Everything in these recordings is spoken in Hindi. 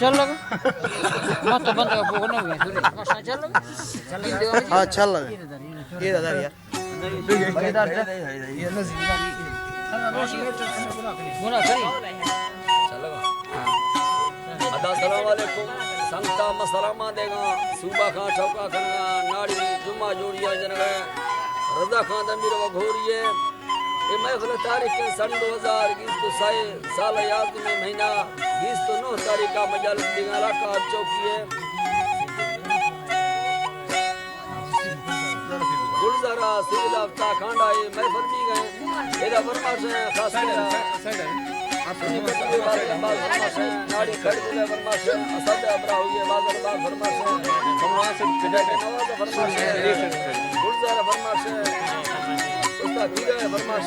चल लगा मत बंद का फोन हो गया मसा चल लगा हाँ चल लगा ये दादा यार ये गुना करी अस्सलाम वालेकुम संता मसलामा देगा सूबा खां चौका खनगा नाड़ी जुम्मा जोड़िया जनगा रजा खां दमीर वघोरिए ए महफिल तारीख सन 2020 तो साल याद में महीना 20 तो 9 तारीख का मजालिस दिगाला का चौकीए गुलजारा सिविल आफ्ता खांडा ए महफिल भी गए एदा फरमाश खास नाड़ी खड़े फरमाश असद अबराहुए बाजार बाग फरमाश मुनासिब फिदा के नवाज फरमाश गुलजारा फरमाश उसका पीरा फरमाश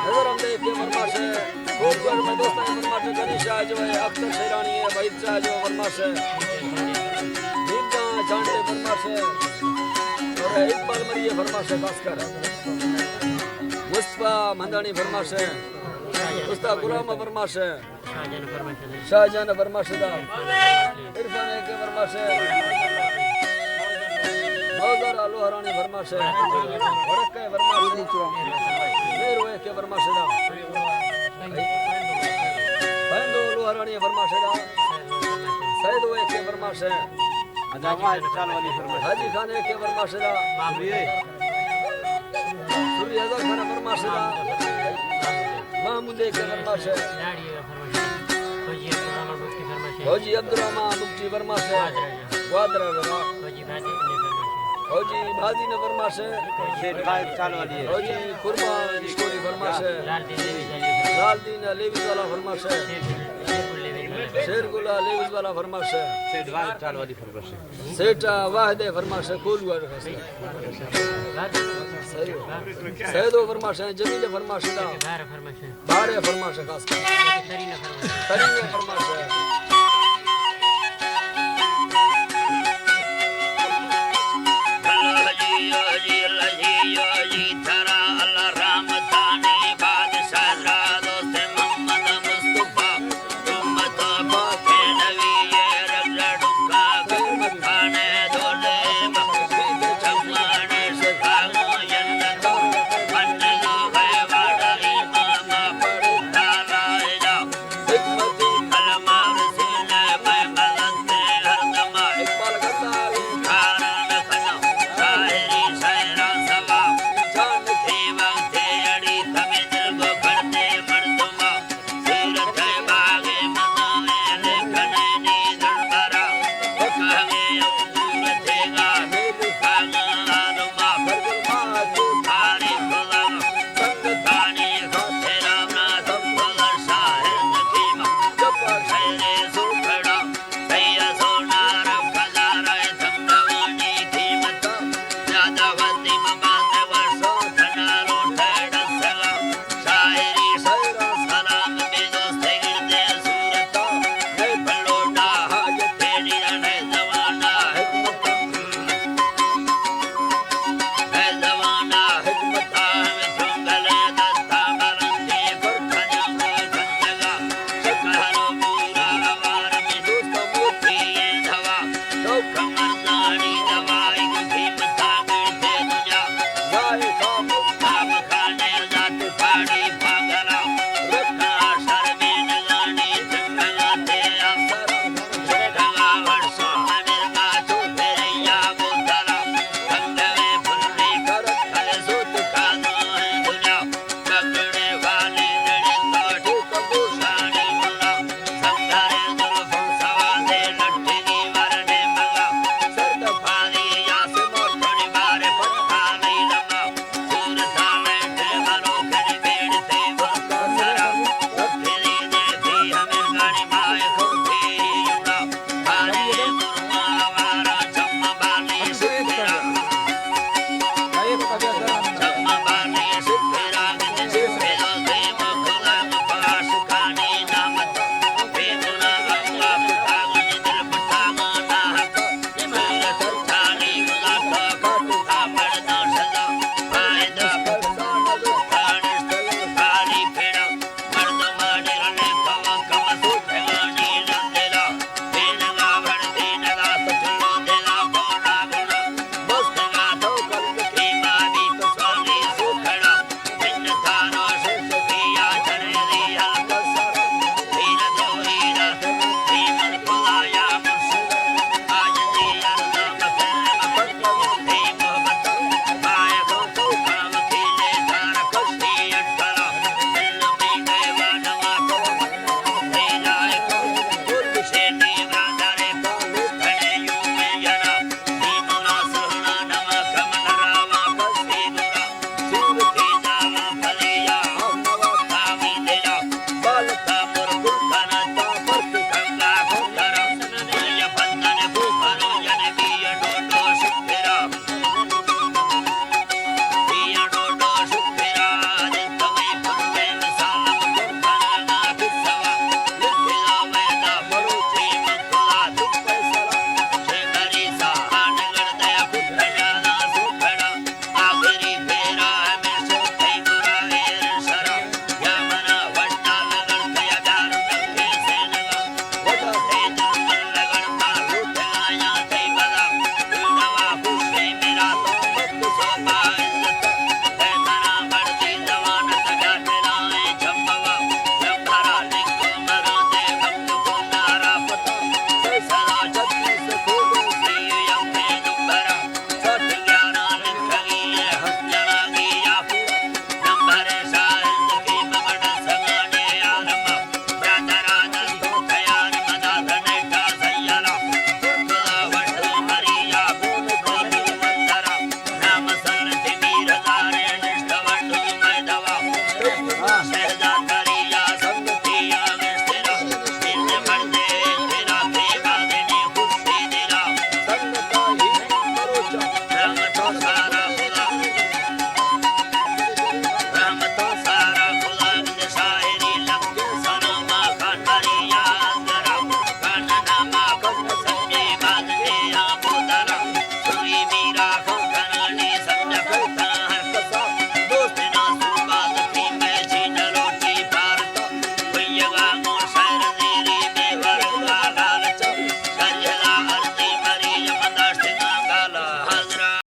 नजर हम देख के फरमाश गोलगढ़ में दोस्तान फरमाश गनीशा जो है अख्तर शेरानी है वहीद शाह जो फरमाश नीमका चांडे फरमाश और इकबाल मरिए फरमाश खासकर मुस्तफा मंदानी फरमाश उस्ताद गुलाम फरमाश शाहजहान फरमाश दा इरफान के फरमाश मौजर लोहरानी फरमाश वड़क के फरमाश मेरू के फरमाश दा बंदो लोहरानी फरमाश दा सैयद के फरमाश हाजी खान के फरमाश दा सूरी हजार खान फरमाश दा महमूद के फरमाश फौजी अब्दुर्रहमान मुफ्ती फरमाश वादरा फौजी भाजी ने फरमाश फौजी कुर्बान स्टोरी फरमाश लालदीन लेविस वाला फरमाश शेरगुला लेविस वाला फरमाश सेठ वाहिद फरमाश कोलुआ सैयद फरमाश जमील फरमाश दा बारे फरमाश खास तरीन फरमाश